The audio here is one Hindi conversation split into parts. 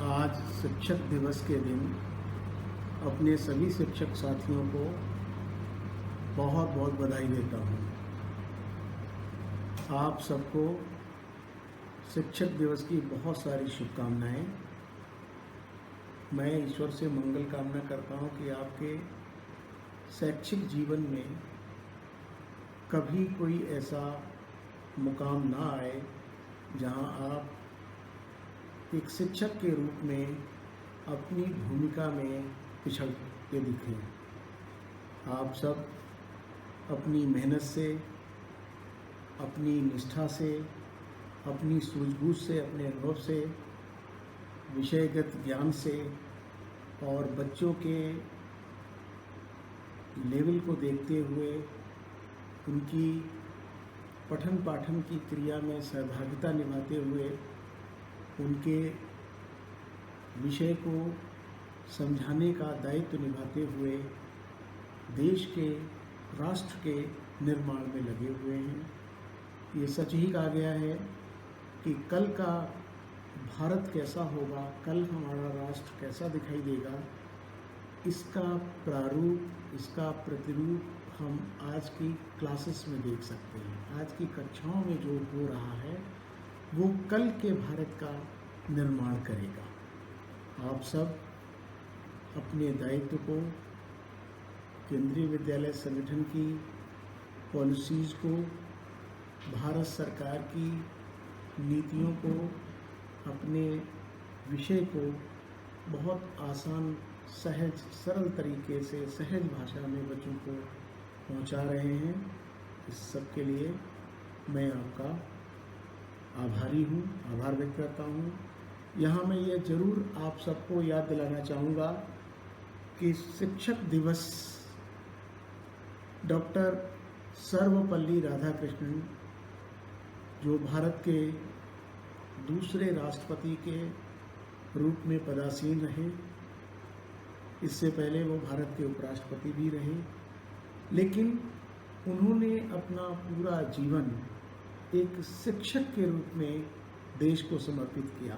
आज शिक्षक दिवस के दिन अपने सभी शिक्षक साथियों को बहुत बहुत बधाई देता हूँ। आप सबको शिक्षक दिवस की बहुत सारी शुभकामनाएं। मैं ईश्वर से मंगल कामना करता हूँ कि आपके शैक्षिक जीवन में कभी कोई ऐसा मुकाम ना आए जहाँ आप एक शिक्षक के रूप में अपनी भूमिका में पिछड़ के दिखें। आप सब अपनी मेहनत से, अपनी निष्ठा से, अपनी सूझबूझ से, अपने अनुभव से, विषयगत ज्ञान से और बच्चों के लेवल को देखते हुए उनकी पठन पाठन की क्रिया में सहभागिता निभाते हुए उनके विषय को समझाने का दायित्व निभाते हुए देश के, राष्ट्र के निर्माण में लगे हुए हैं। ये सच ही कहा गया है कि कल का भारत कैसा होगा, कल हमारा राष्ट्र कैसा दिखाई देगा, इसका प्रारूप, इसका प्रतिरूप हम आज की क्लासेस में देख सकते हैं। आज की कक्षाओं में जो हो रहा है वो कल के भारत का निर्माण करेगा। आप सब अपने दायित्व को, केंद्रीय विद्यालय संगठन की पॉलिसीज़ को, भारत सरकार की नीतियों को, अपने विषय को बहुत आसान, सहज, सरल तरीके से, सहज भाषा में बच्चों को पहुंचा रहे हैं। इस सब के लिए मैं आपका आभारी हूँ, आभार व्यक्त करता हूँ। यहाँ मैं ये ज़रूर आप सबको याद दिलाना चाहूँगा कि शिक्षक दिवस डॉक्टर सर्वपल्ली राधाकृष्णन, जो भारत के दूसरे राष्ट्रपति के रूप में पदासीन रहे, इससे पहले वो भारत के उपराष्ट्रपति भी रहे, लेकिन उन्होंने अपना पूरा जीवन एक शिक्षक के रूप में देश को समर्पित किया।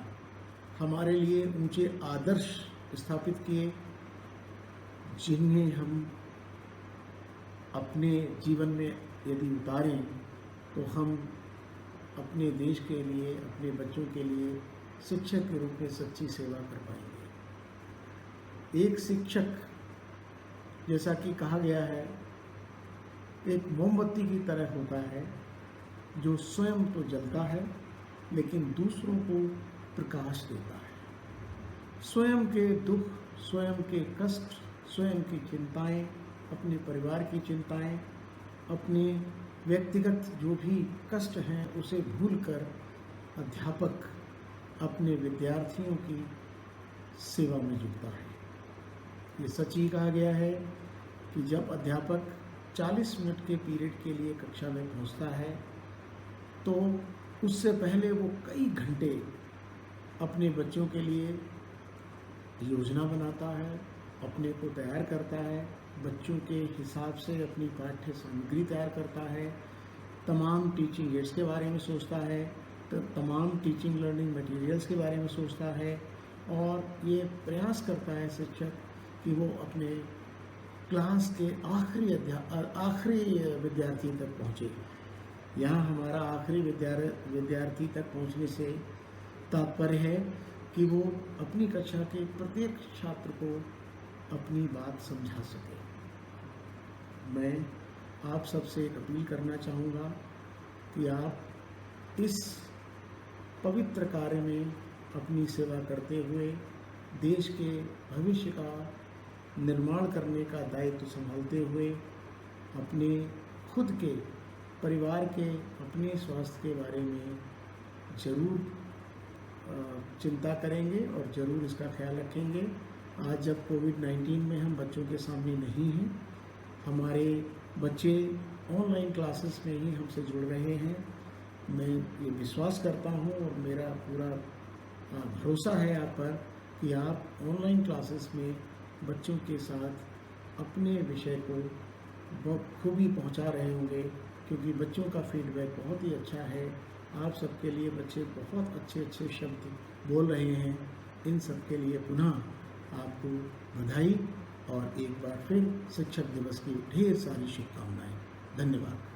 हमारे लिए ऊंचे आदर्श स्थापित किए, जिन्हें हम अपने जीवन में यदि उतारें तो हम अपने देश के लिए, अपने बच्चों के लिए शिक्षक के रूप में सच्ची सेवा कर पाएंगे। एक शिक्षक, जैसा कि कहा गया है, एक मोमबत्ती की तरह होता है जो स्वयं तो जलता है लेकिन दूसरों को प्रकाश देता है। स्वयं के दुख, स्वयं के कष्ट, स्वयं की चिंताएं, अपने परिवार की चिंताएं, अपने व्यक्तिगत जो भी कष्ट हैं उसे भूलकर अध्यापक अपने विद्यार्थियों की सेवा में जुटता है। ये सच ही कहा गया है कि जब अध्यापक 40 मिनट के पीरियड के लिए कक्षा में पहुंचता है तो उससे पहले वो कई घंटे अपने बच्चों के लिए योजना बनाता है, अपने को तैयार करता है, बच्चों के हिसाब से अपनी पाठ्य सामग्री तैयार करता है, तमाम टीचिंग एड्स के बारे में सोचता है, तो तमाम टीचिंग लर्निंग मटेरियल्स के बारे में सोचता है और ये प्रयास करता है शिक्षक कि वो अपने क्लास के आखिरी विद्यार्थी तक पहुँचे। यहाँ हमारा आखिरी विद्यार्थी तक पहुँचने से तात्पर्य है कि वो अपनी कक्षा के प्रत्येक छात्र को अपनी बात समझा सके। मैं आप सबसे एक अपील करना चाहूँगा कि आप इस पवित्र कार्य में अपनी सेवा करते हुए देश के भविष्य का निर्माण करने का दायित्व संभालते हुए अपने खुद के, परिवार के, अपने स्वास्थ्य के बारे में ज़रूर चिंता करेंगे और ज़रूर इसका ख्याल रखेंगे। आज जब कोविड-19 में हम बच्चों के सामने नहीं हैं, हमारे बच्चे ऑनलाइन क्लासेस में ही हमसे जुड़ रहे हैं, मैं ये विश्वास करता हूँ और मेरा पूरा भरोसा है आप पर कि आप ऑनलाइन क्लासेस में बच्चों के साथ अपने विषय को बखूबी पहुँचा रहे होंगे, क्योंकि बच्चों का फीडबैक बहुत ही अच्छा है। आप सबके लिए बच्चे बहुत अच्छे अच्छे शब्द बोल रहे हैं इन सब के लिए पुनः आपको बधाई और एक बार फिर शिक्षक दिवस की ढेर सारी शुभकामनाएं। धन्यवाद।